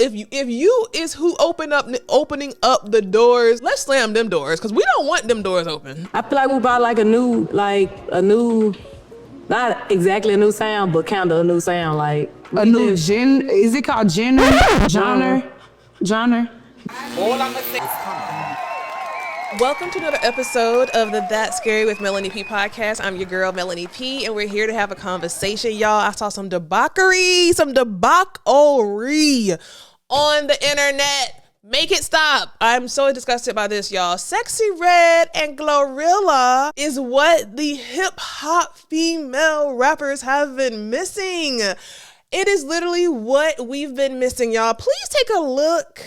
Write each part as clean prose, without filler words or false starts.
if you is who opening up the doors, let's slam them doors because we don't want them doors open. I feel like we bought like a new, not exactly a new sound, but kind of a new sound, like a new is it called genre? All I'm gonna say is welcome to another episode of the That's Scary with Melanie P podcast. I'm your girl, Melanie P, and we're here to have a conversation, y'all. I saw some debauchery on the internet. Make it stop. I'm so disgusted by this, y'all. Sexy Red and Glorilla is what the hip hop female rappers have been missing. It is literally what we've been missing, y'all. Please take a look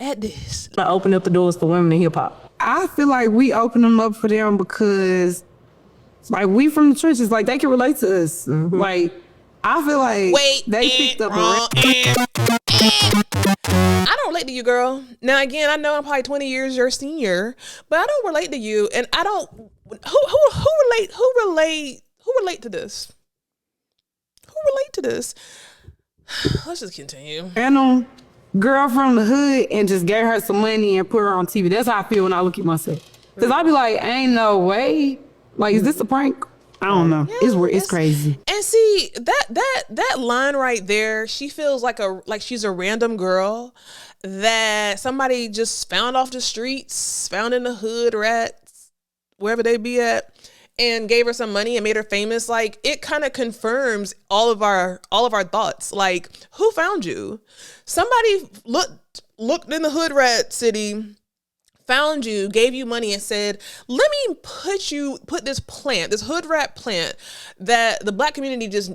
at this. I open up the doors for women in hip hop. I feel like we open them up for them because, like, we from the trenches, like they can relate to us. Mm-hmm. Like, I feel like they picked up I don't relate to you, girl. Now, again, I know I'm probably 20 years your senior, but I don't relate to you, and I don't. Who relate to this? Who relate to this? Let's just continue. And girl from the hood and just gave her some money and put her on TV. That's how I feel when I look at myself. Cause I be like, ain't no way. Like, is this a prank? I don't know. Yeah, it's crazy. And see that line right there, she feels like she's a random girl that somebody just found off the streets, found in the hood, rats, wherever they be at, and gave her some money and made her famous. Like, it kind of confirms all of our thoughts. Like, who found you? Somebody looked in the hood rat city, found you, gave you money and said, let me put this hood rat plant that the black community just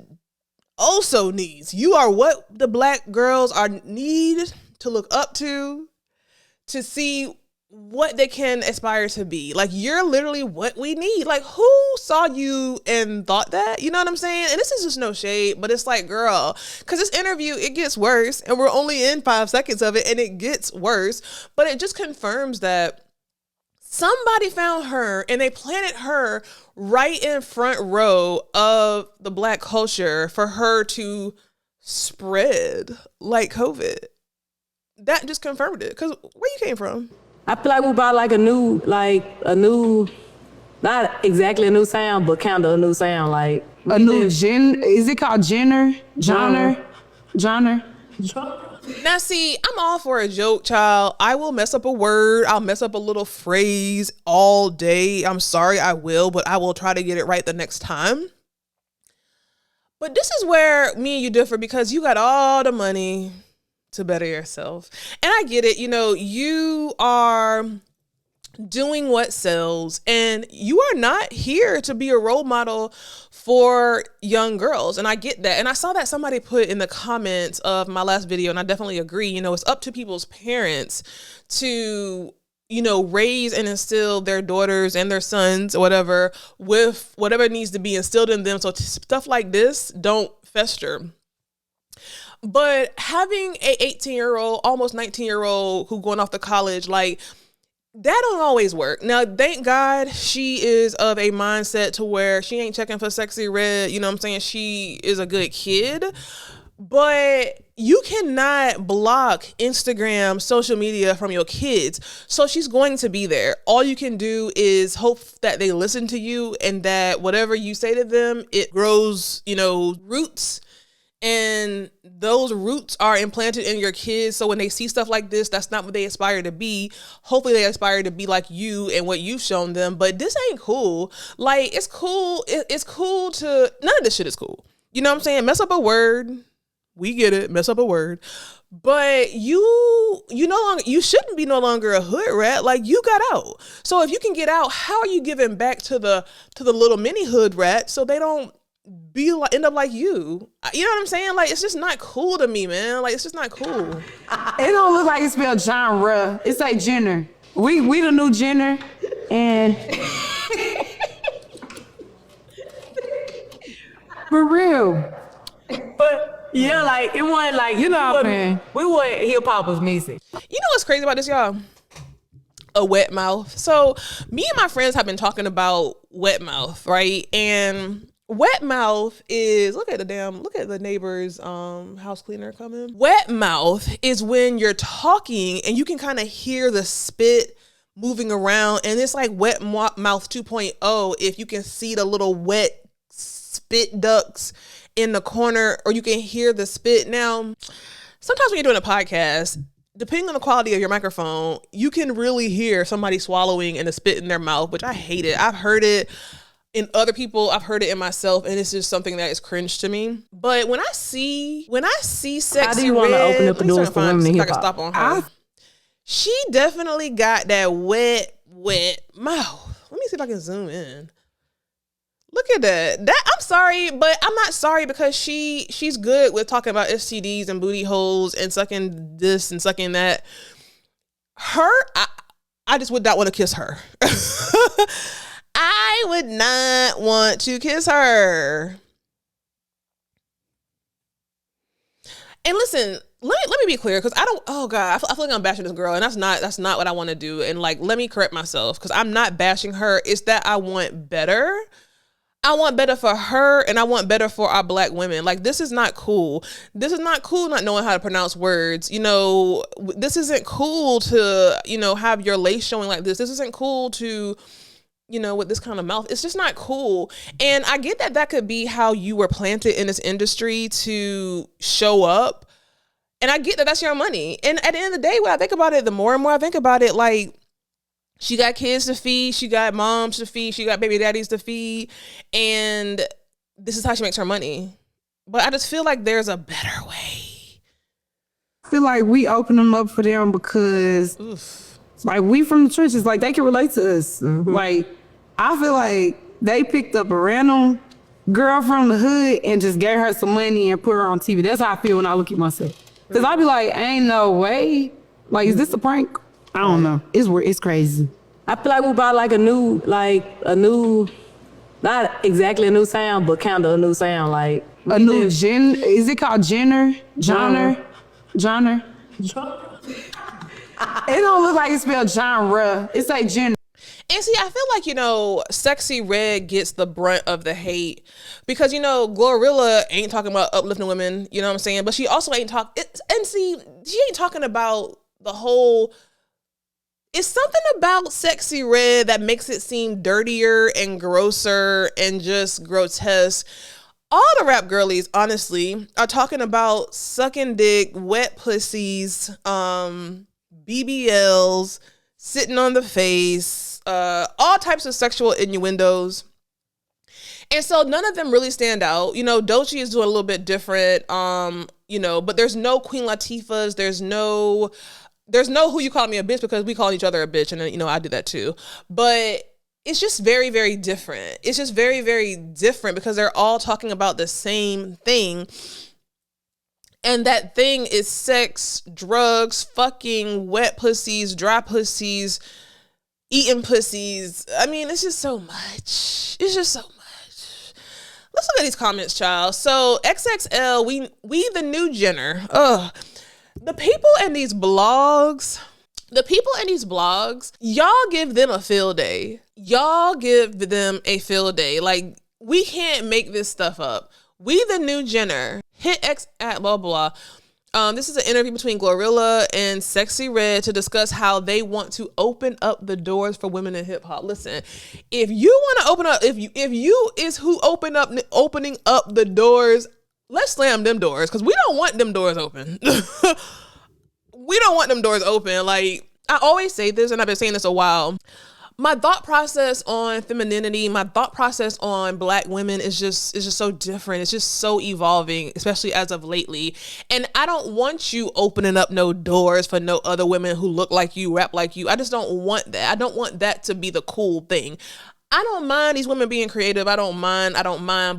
also needs. You are what the black girls need to look up to see what they can aspire to be. Like, you're literally what we need. Like, who saw you and thought that? You know what I'm saying? And this is just no shade, but it's like, girl, because this interview, it gets worse, and we're only in 5 seconds of it, and it gets worse. But it just confirms that somebody found her and they planted her right in front row of the black culture for her to spread like COVID. That just confirmed it. Because where you came from? I feel like we bought like a new, not exactly a new sound, but kind of a new sound, like a new is it called genre? Now, see, I'm all for a joke, child. I will mess up a word. I'll mess up a little phrase all day. I'm sorry, I will, but I will try to get it right the next time. But this is where me and you differ, because you got all the money to better yourself. And I get it. You know, you are doing what sells, and you are not here to be a role model for young girls. And I get that. And I saw that somebody put in the comments of my last video, and I definitely agree. You know, it's up to people's parents to, you know, raise and instill their daughters and their sons or whatever with whatever needs to be instilled in them, so stuff like this don't fester. But having a 18-year-old, almost 19-year-old who going off to college, like, that don't always work. Now, thank God she is of a mindset to where she ain't checking for Sexy Red. You know what I'm saying? She is a good kid. But you cannot block Instagram, social media from your kids. So she's going to be there. All you can do is hope that they listen to you and that whatever you say to them, it grows, you know, roots. And those roots are implanted in your kids. So when they see stuff like this, that's not what they aspire to be. Hopefully they aspire to be like you and what you've shown them. But this ain't cool. Like, it's cool. It's cool to, none of this shit is cool. You know what I'm saying? Mess up a word. We get it. Mess up a word. But you shouldn't be no longer a hood rat. Like, you got out. So if you can get out, how are you giving back to the little mini hood rat so they don't end up like you? You know what I'm saying? Like, it's just not cool to me, man. Like, it's just not cool. It don't look like it's spelled genre. It's like genre. We the new genre, and for real. But yeah, like, it wasn't like, you know, man, we weren't hip hop's music. You know what's crazy about this, y'all? A wet mouth. So me and my friends have been talking about wet mouth, right? And Wet mouth is, look at the neighbor's house cleaner coming. Wet mouth is when you're talking and you can kind of hear the spit moving around, and it's like wet mouth 2.0 if you can see the little wet spit ducts in the corner, or you can hear the spit. Now, sometimes when you're doing a podcast, depending on the quality of your microphone, you can really hear somebody swallowing and the spit in their mouth, which I hate it. I've heard it in other people, I've heard it in myself, and it's just something that is cringe to me. But when I see Sexy Red, how do you want to open up the doors for women in hip hop? Stop on her. She definitely got that wet mouth. Let me see if I can zoom in. Look at that. I'm sorry, but I'm not sorry, because she's good with talking about STDs and booty holes and sucking this and sucking that. I just would not want to kiss her. I would not want to kiss her. And listen, let me be clear, because I don't, oh God, I feel like I'm bashing this girl, and that's not what I want to do. And like, let me correct myself, because I'm not bashing her. It's that I want better. I want better for her, and I want better for our Black women. Like, this is not cool. This is not cool not knowing how to pronounce words. You know, this isn't cool to, you know, have your lace showing like this. This isn't cool to, you know, with this kind of mouth. It's just not cool. And I get that could be how you were planted in this industry to show up. And I get that that's your money. And at the end of the day, when I think about it, the more and more I think about it, like, she got kids to feed, she got moms to feed, she got baby daddies to feed, and this is how she makes her money. But I just feel like there's a better way. I feel like we open them up for them because like, we from the trenches, like, they can relate to us. Like, I feel like they picked up a random girl from the hood and just gave her some money and put her on TV. That's how I feel when I look at myself. Because I be like, ain't no way. Like, is this a prank? I don't know. It's crazy. I feel like we bought like a new, not exactly a new sound, but kind of a new sound. Like a new is it called Genre? It don't look like it's spelled genre. It's like genre. And see, I feel like, you know, Sexy Red gets the brunt of the hate because, you know, Glorilla ain't talking about uplifting women, you know what I'm saying? But she also ain't she ain't talking about the whole. It's something about Sexy Red that makes it seem dirtier and grosser and just grotesque. All the rap girlies, honestly, are talking about sucking dick, wet pussies, BBLs, sitting on the face, all types of sexual innuendos. And so none of them really stand out. You know, Doechii is doing a little bit different, you know, but there's no Queen Latifahs, there's no who you call me a bitch, because we call each other a bitch, and then, you know, I do that too. But it's just very, very different. It's just very, very different because they're all talking about the same thing. And that thing is sex, drugs, fucking, wet pussies, dry pussies, eating pussies. I mean, it's just so much. It's just so much. Let's look at these comments, child. So XXL, we the new Jenner. Ugh. The people in these blogs, y'all give them a field day. Y'all give them a field day. Like, we can't make this stuff up. We the new Jenner. Hit X at blah, blah. This is an interview between Glorilla and Sexy Red to discuss how they want to open up the doors for women in hip hop. Listen, if you want to open up, if you is who opening up the doors, let's slam them doors, because we don't want them doors open. We don't want them doors open. Like, I always say this, and I've been saying this a while. My thought process on femininity, my thought process on Black women is just so different. It's just so evolving, especially as of lately. And I don't want you opening up no doors for no other women who look like you, rap like you. I just don't want that. I don't want that to be the cool thing. I don't mind these women being creative. I don't mind.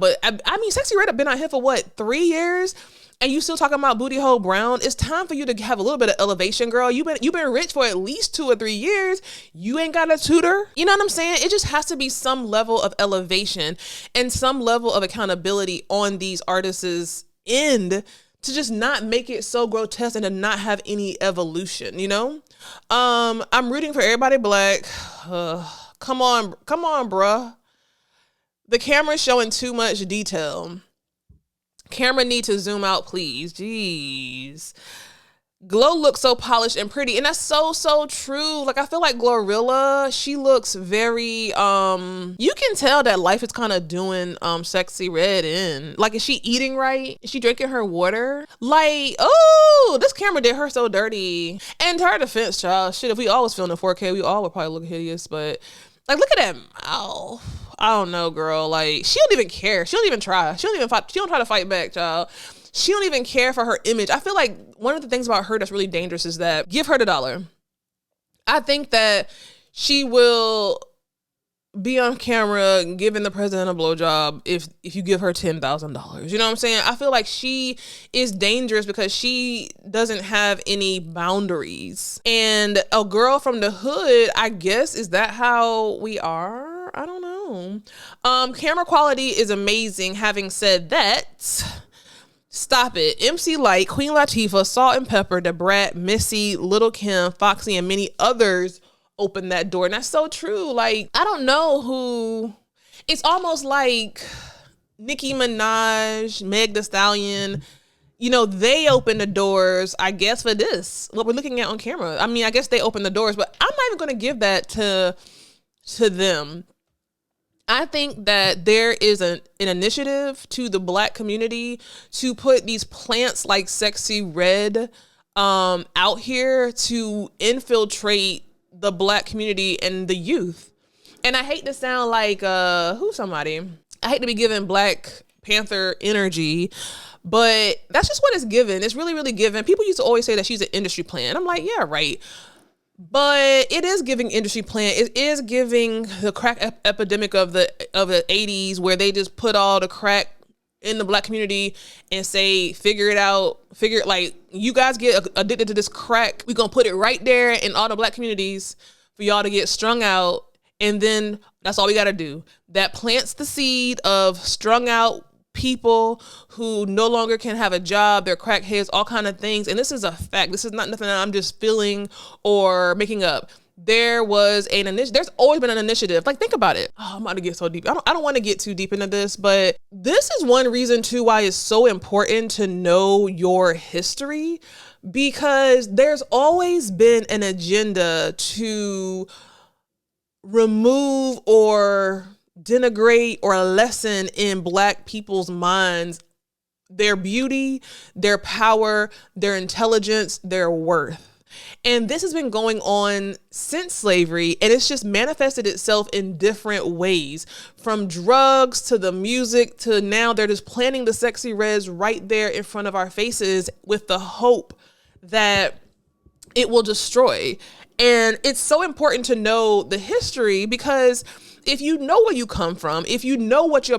But I mean, Sexy Red have been out here for what, 3 years? And you still talking about booty hole brown? It's time for you to have a little bit of elevation, girl. You've been rich for at least 2 or 3 years. You ain't got a tutor. You know what I'm saying? It just has to be some level of elevation and some level of accountability on these artists' end to just not make it so grotesque and to not have any evolution, you know? I'm rooting for everybody Black. Come on, bruh. The camera's showing too much detail. Camera need to zoom out, please. Jeez. Glow looks so polished and pretty, and that's so true. Like, I feel like Glorilla, she looks very you can tell that life is kind of doing Sexy Red in. Like, is she eating right? Is she drinking her water? Like, oh, this camera did her so dirty. And to her defense, child, shit, if we all was filming in 4K, we all would probably look hideous. But like, look at that mouth. I don't know, girl. Like, she don't even care. She don't even try. She don't even fight. She don't try to fight back, child. She don't even care for her image. I feel like one of the things about her that's really dangerous is that give her the dollar. I think that she will be on camera giving the president a blowjob if you give her $10,000. You know what I'm saying? I feel like she is dangerous because she doesn't have any boundaries. And a girl from the hood, I guess, is that how we are? I don't know. Camera quality is amazing. Having said that, stop it. MC Lyte, Queen Latifah, Salt and Pepper, Da Brat, Missy, Little Kim, Foxy, and many others opened that door. And that's so true. Like, I don't know who. It's almost like Nicki Minaj, Meg Thee Stallion, you know, they opened the doors, I guess, for this, what we're looking at on camera. I mean, I guess they opened the doors, but I'm not even going to give that to them. I think that there is an initiative to the Black community to put these plants like Sexy Red out here to infiltrate the Black community and the youth. And I hate to sound like I hate to be giving Black Panther energy, but that's just what it's given. It's really given. People used to always say that she's an industry plant. I'm like, yeah, right. But it is giving industry plant. It is giving the crack epidemic of the 80s, where they just put all the crack in the Black community and say, figure it out. Like, you guys get addicted to this crack. We're going to put it right there in all the Black communities for y'all to get strung out. And then that's all we got to do. That plants the seed of strung out people who no longer can have a job, they're crackheads, all kind of things. And this is a fact. This is not nothing that I'm just feeling or making up. There was an initiative. There's always been an initiative. Like, think about it. Oh, I'm about to get so deep. I don't want to get too deep into this, but this is one reason too why it's so important to know your history, because there's always been an agenda to remove or denigrate or lessen in Black people's minds their beauty, their power, their intelligence, their worth. And this has been going on since slavery, and it's just manifested itself in different ways, from drugs to the music to now they're just planting the Sexy Reds right there in front of our faces with the hope that it will destroy. And it's so important to know the history, because if you know where you come from, if you know what your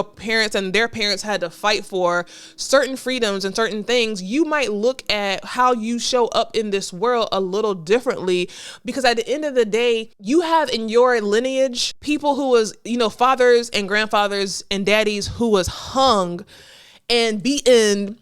parents and their parents had to fight for, certain freedoms and certain things, you might look at how you show up in this world a little differently. Because at the end of the day, you have in your lineage people who was, fathers and grandfathers and daddies who was hung and beaten,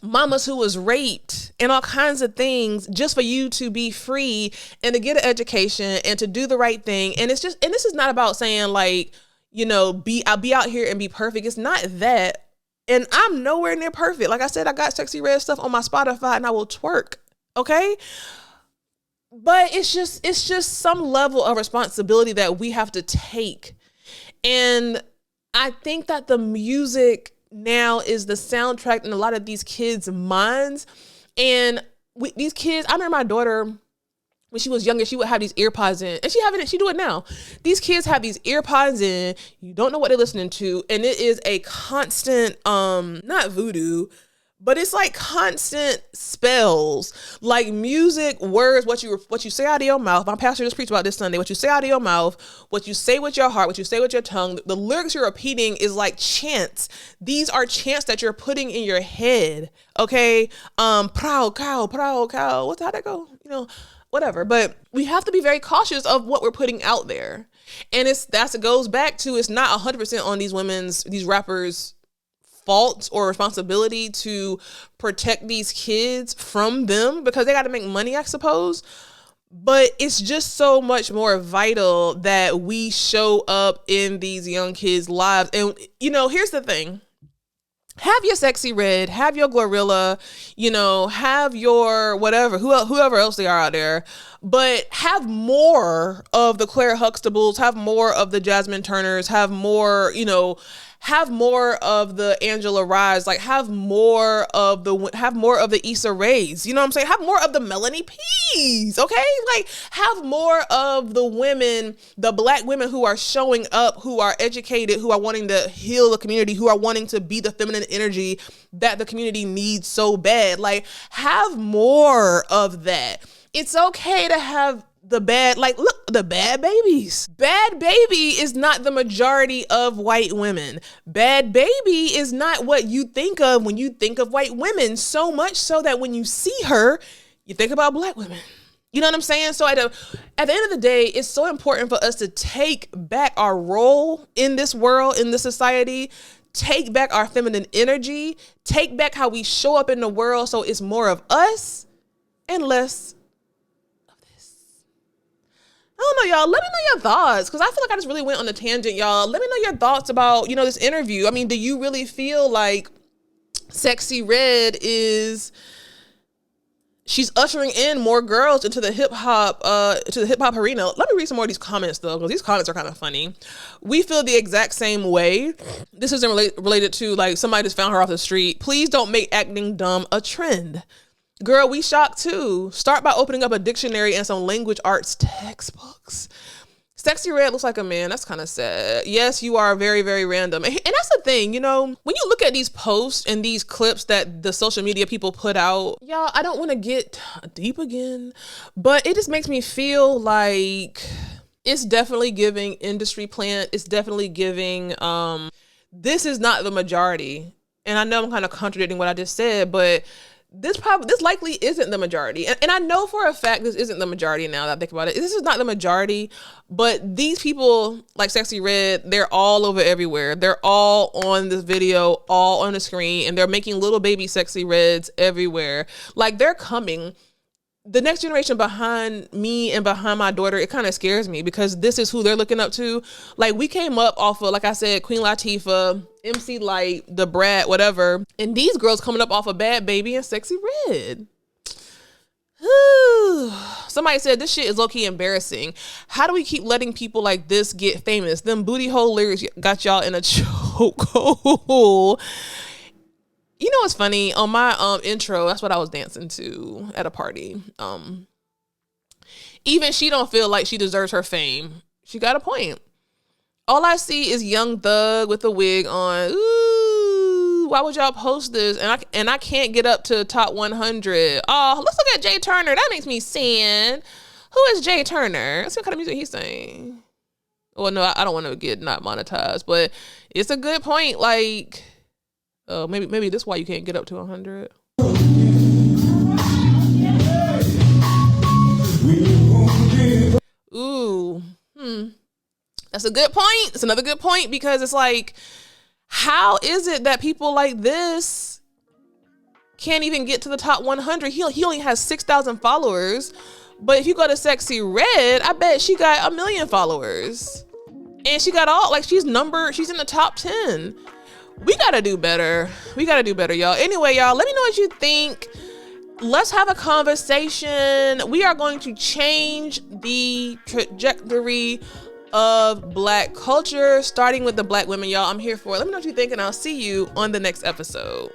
mamas who was raped, and all kinds of things just for you to be free and to get an education and to do the right thing. And it's just, and this is not about saying like, I'll be out here and be perfect. It's not that. And I'm nowhere near perfect. Like I said, I got Sexy Red stuff on my Spotify and I will twerk. Okay. But it's just some level of responsibility that we have to take. And I think that the music now is the soundtrack in a lot of these kids' minds. And these kids, I remember my daughter, when she was younger, she would have these earpods in, and she do it now. These kids have these earpods in, you don't know what they're listening to, and it is a constant, not voodoo, but it's like constant spells, like music, words, what you say out of your mouth. My pastor just preached about this Sunday. What you say out of your mouth, what you say with your heart, what you say with your tongue. The lyrics you're repeating is like chants. These are chants that you're putting in your head. Okay, proud cow, proud cow. What's how that go? Whatever. But we have to be very cautious of what we're putting out there, and it goes back to, it's not 100% on these rappers' fault or responsibility to protect these kids from them, because they got to make money, I suppose. But it's just so much more vital that we show up in these young kids' lives. And, you know, here's the thing. Have your Sexy Red, have your Glorilla, you know, have your whatever, whoever else they are out there, but have more of the Claire Huxtables, have more of the Jasmine Turners, have more, you know, have more of the Angela Rise, like have more of the Issa Rays, you know what I'm saying? Have more of the Melanie P's, okay? Like have more of the women, the Black women who are showing up, who are educated, who are wanting to heal the community, who are wanting to be the feminine energy that the community needs so bad. Like have more of that. It's okay to have the bad, like, look, the bad babies. Bad baby is not the majority of white women. Bad baby is not what you think of when you think of white women, so much so that when you see her, you think about Black women. You know what I'm saying? So at the end of the day, it's so important for us to take back our role in this world, in this society, take back our feminine energy, take back how we show up in the world so it's more of us and less. I don't know, y'all. Let me know your thoughts, because I feel like I just really went on a tangent, y'all. Let me know your thoughts about, you know, this interview. I mean, do you really feel like Sexy Red she's ushering in more girls into the hip hop arena? Let me read some more of these comments though, because these comments are kind of funny. We feel the exact same way. This isn't related to like somebody just found her off the street. Please don't make acting dumb a trend. Girl, we shocked too. Start by opening up a dictionary and some language arts textbooks. Sexy Red looks like a man. That's kind of sad. Yes, you are very, very random. And that's the thing, you know, when you look at these posts and these clips that the social media people put out, y'all, I don't want to get deep again, but it just makes me feel like it's definitely giving industry plant. It's definitely giving, this is not the majority. And I know I'm kind of contradicting what I just said, but this likely isn't the majority. And I know for a fact this isn't the majority now that I think about it. This is not the majority, but these people like Sexy Red, they're all over everywhere. They're all on this video, all on the screen, and they're making little baby Sexy Reds everywhere. Like they're coming. The next generation behind me and behind my daughter, it kind of scares me because this is who they're looking up to. Like we came up off of, like I said, Queen Latifah, MC Light, The Brat, whatever. And these girls coming up off of Bad Baby and Sexy Red. Somebody said this shit is low-key embarrassing. How do we keep letting people like this get famous? Them booty hole lyrics got y'all in a chokehold. You know what's funny? On my intro, that's what I was dancing to at a party. Even she don't feel like she deserves her fame. She got a point. All I see is Young Thug with a wig on. Ooh, why would y'all post this? And I can't get up to top 100. Oh, let's look at Jay Turner. That makes me sad. Who is Jay Turner? Let's see what kind of music he's saying. Well, no, I don't want to get not monetized, but it's a good point. Like, maybe this is why you can't get up to 100. Ooh, that's a good point. It's another good point because it's like, how is it that people like this can't even get to the top 100? He only has 6,000 followers, but if you go to Sexy Red, I bet she got 1 million followers, and she got all she's in the top 10. We gotta do better. We gotta do better, y'all. Anyway, y'all, let me know what you think. Let's have a conversation. We are going to change the trajectory of Black culture, starting with the Black women, y'all. I'm here for it. Let me know what you think, and I'll see you on the next episode.